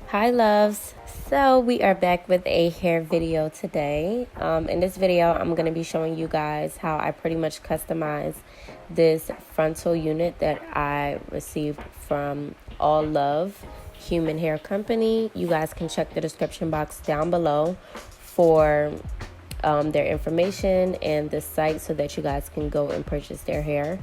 Hi loves, so we are back with a hair video today. In this video I'm going to be showing you guys how I pretty much customize this frontal unit that I received from All Love Human Hair Company. You guys can check the description box down below for their information and the site so that you guys can go and purchase their hair.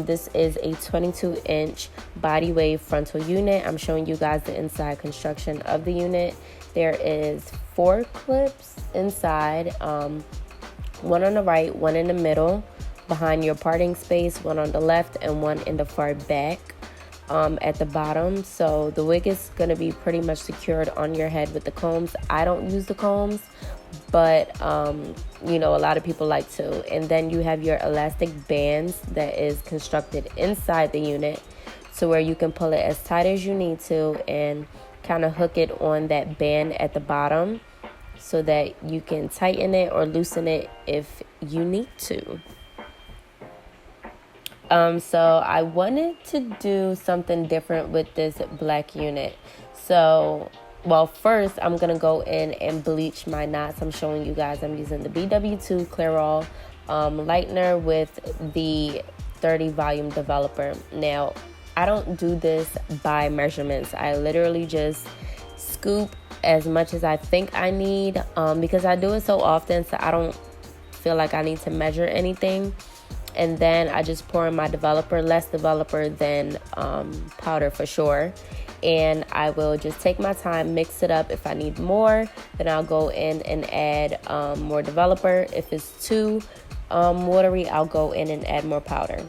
This is a 22-inch body wave frontal unit. I'm showing you guys the inside construction of the unit. There is 4 clips inside, one on the right, one in the middle behind your parting space, one on the left, and one in the far back at the bottom. So the wig is going to be pretty much secured on your head with the combs. I don't use the combs, but a lot of people like to. And then you have your elastic bands that is constructed inside the unit to where you can pull it as tight as you need to and kind of hook it on that band at the bottom so that you can tighten it or loosen it if you need to. So I wanted to do something different with this black unit. So, well, first I'm going to go in and bleach my knots. I'm showing you guys I'm using the BW2 Clairol lightener with the 30 volume developer. Now, I don't do this by measurements. I literally just scoop as much as I think I need because I do it so often, so I don't feel like I need to measure anything. And then I just pour in my developer, less developer than powder for sure. And I will just take my time, mix it up. If I need more, then I'll go in and add more developer. If it's too watery, I'll go in and add more powder.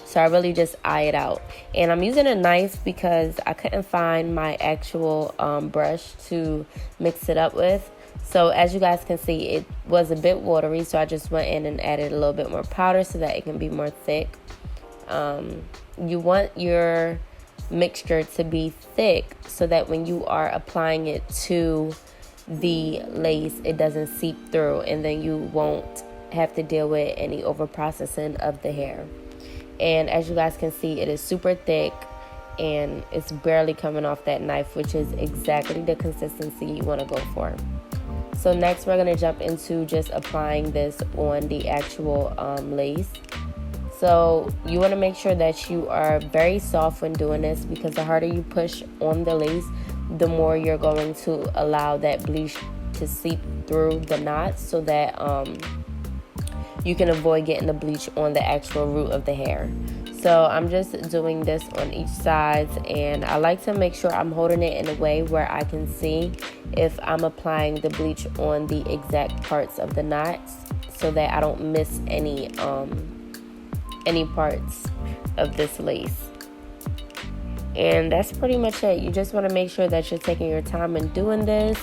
So I really just eye it out. And I'm using a knife because I couldn't find my actual brush to mix it up with. So as you guys can see, it was a bit watery, so I just went in and added a little bit more powder so that it can be more thick. You want your mixture to be thick so that when you are applying it to the lace, it doesn't seep through, and then you won't have to deal with any over processing of the hair. And as you guys can see, it is super thick and it's barely coming off that knife, which is exactly the consistency you want to go for. So next we're going to jump into just applying this on the actual lace. So you want to make sure that you are very soft when doing this, because the harder you push on the lace, the more you're going to allow that bleach to seep through the knots so that you can avoid getting the bleach on the actual root of the hair. So I'm just doing this on each side, and I like to make sure I'm holding it in a way where I can see if I'm applying the bleach on the exact parts of the knots so that I don't miss any parts of this lace. And that's pretty much it. You just want to make sure that you're taking your time in doing this.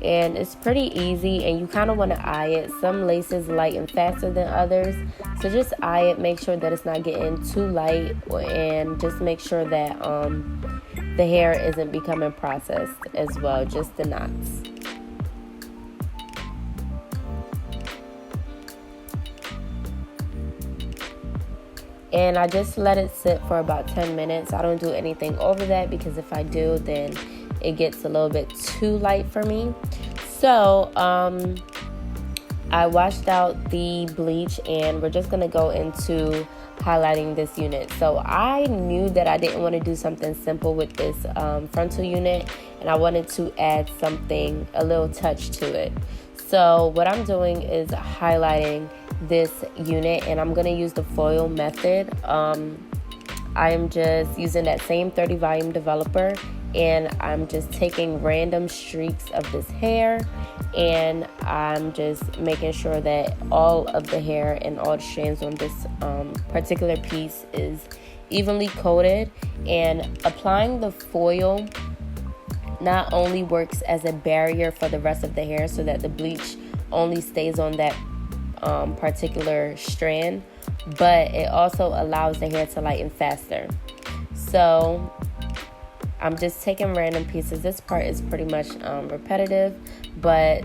And it's pretty easy, and you kind of want to eye it. Some laces lighten faster than others, so just eye it, make sure that it's not getting too light, and just make sure that the hair isn't becoming processed as well, just the knots. And I just let it sit for about 10 minutes. I don't do anything over that because if I do, then it gets a little bit too light for me. So I washed out the bleach, and we're just going to go into highlighting this unit. So I knew that I didn't want to do something simple with this frontal unit, and I wanted to add something, a little touch to it. So what I'm doing is highlighting this unit, and I'm going to use the foil method. I am just using that same 30 volume developer, and I'm just taking random streaks of this hair, and I'm just making sure that all of the hair and all the strands on this particular piece is evenly coated. And applying the foil not only works as a barrier for the rest of the hair so that the bleach only stays on that particular strand, but it also allows the hair to lighten faster. So I'm just taking random pieces. This part is pretty much repetitive, but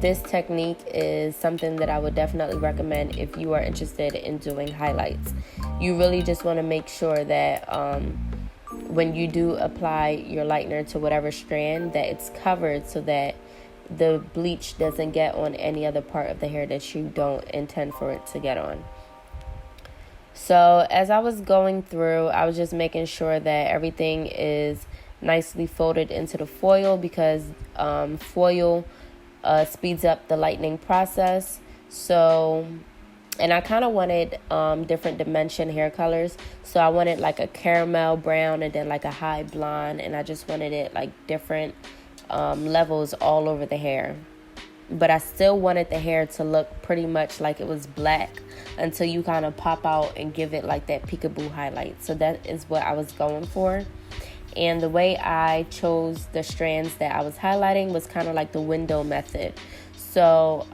this technique is something that I would definitely recommend if you are interested in doing highlights. You really just want to make sure that when you do apply your lightener to whatever strand, that it's covered so that the bleach doesn't get on any other part of the hair that you don't intend for it to get on. So as I was going through, I was just making sure that everything is nicely folded into the foil, because foil speeds up the lightening process. So, and I kind of wanted different dimension hair colors. So I wanted like a caramel brown and then like a high blonde, and I just wanted it like different levels all over the hair. But I still wanted the hair to look pretty much like it was black until you kind of pop out and give it like that peekaboo highlight. So that is what I was going for. And the way I chose the strands that I was highlighting was kind of like the window method. So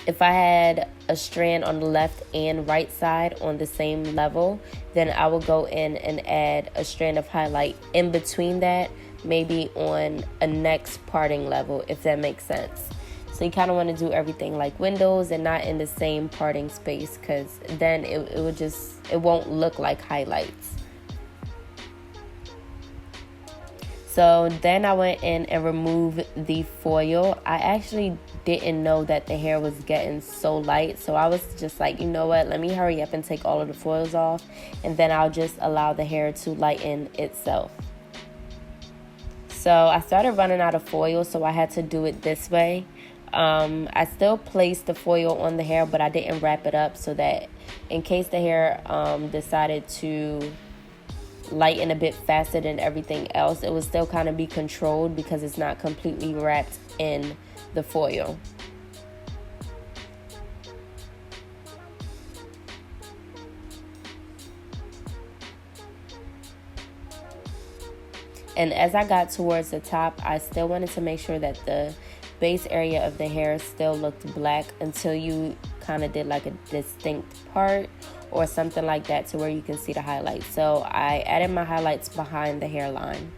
if I had a strand on the left and right side on the same level, then I will go in and add a strand of highlight in between that, maybe on a next parting level, if that makes sense. So you kind of want to do everything like windows and not in the same parting space, because then it won't look like highlights. So then I went in and removed the foil. I actually didn't know that the hair was getting so light, so I was just like, you know what, let me hurry up and take all of the foils off, and then I'll just allow the hair to lighten itself. So I started running out of foil, so I had to do it this way. I still placed the foil on the hair, but I didn't wrap it up, so that in case the hair decided to lighten a bit faster than everything else, it would still kind of be controlled because it's not completely wrapped in the foil. And as I got towards the top, I still wanted to make sure that the base area of the hair still looked black until you kind of did like a distinct part or something like that to where you can see the highlights. So I added my highlights behind the hairline.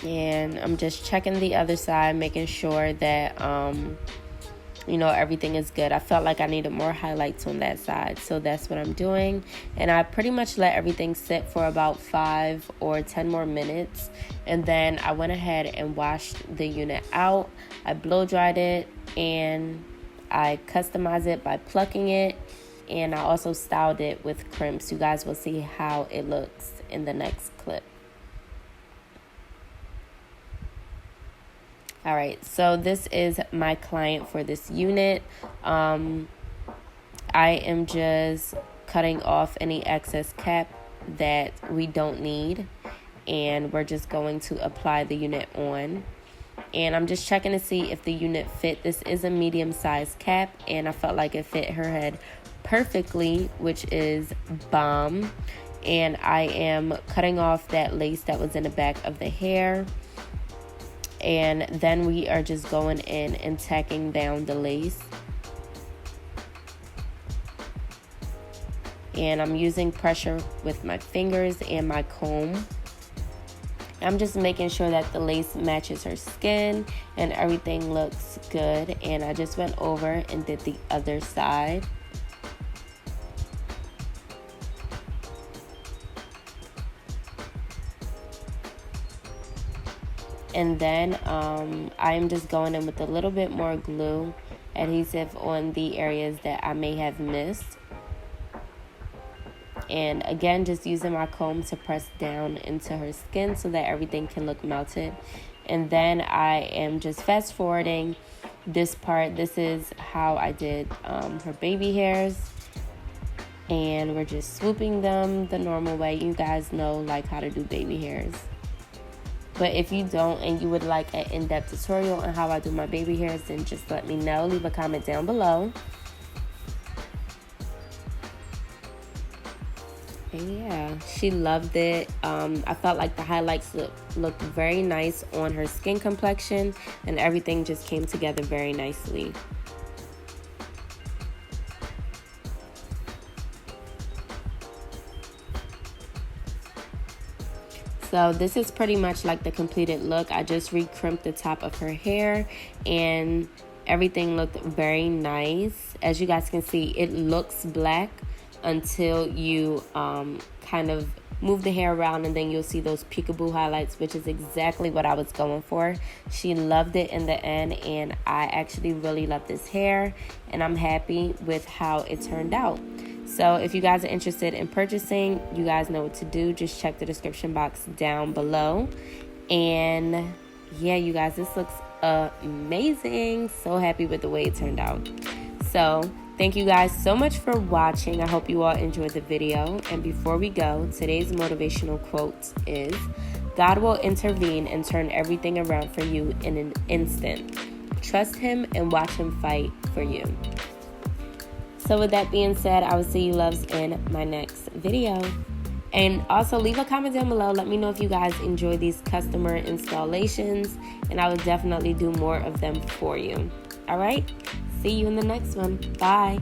And I'm just checking the other side, making sure that everything is good. I felt like I needed more highlights on that side, so that's what I'm doing. And I pretty much let everything sit for about 5 or 10 more minutes, and then I went ahead and washed the unit out. I blow dried it, and I customized it by plucking it, and I also styled it with crimps. You guys will see how it looks in the next clip. All right, so this is my client for this unit. I am just cutting off any excess cap that we don't need, and we're just going to apply the unit on. And I'm just checking to see if the unit fit. This is a medium-sized cap, and I felt like it fit her head perfectly, which is bomb. And I am cutting off that lace that was in the back of the hair. And then we are just going in and tacking down the lace. And I'm using pressure with my fingers and my comb. I'm just making sure that the lace matches her skin and everything looks good. And I just went over and did the other side. And then I am just going in with a little bit more glue adhesive on the areas that I may have missed. And again, just using my comb to press down into her skin so that everything can look melted. And then I am just fast forwarding this part. This is how I did her baby hairs. And we're just swooping them the normal way. You guys know like how to do baby hairs. But if you don't and you would like an in-depth tutorial on how I do my baby hairs, then just let me know. Leave a comment down below. And yeah, she loved it. I felt like the highlights looked very nice on her skin complexion, and everything just came together very nicely. So this is pretty much like the completed look. I just re-crimped the top of her hair and everything looked very nice. as you guys can see, it looks black until you kind of move the hair around, and then you'll see those peekaboo highlights, which is exactly what I was going for. She loved it in the end, and I actually really love this hair, and I'm happy with how it turned out. So if you guys are interested in purchasing, you guys know what to do. Just check the description box down below. And yeah, you guys, this looks amazing. So happy with the way it turned out. So thank you guys so much for watching. I hope you all enjoyed the video. And before we go, today's motivational quote is, God will intervene and turn everything around for you in an instant. Trust him and watch him fight for you. So with that being said, I will see you loves in my next video. And also leave a comment down below. Let me know if you guys enjoy these customer installations, and I will definitely do more of them for you. All right? See you in the next one. Bye.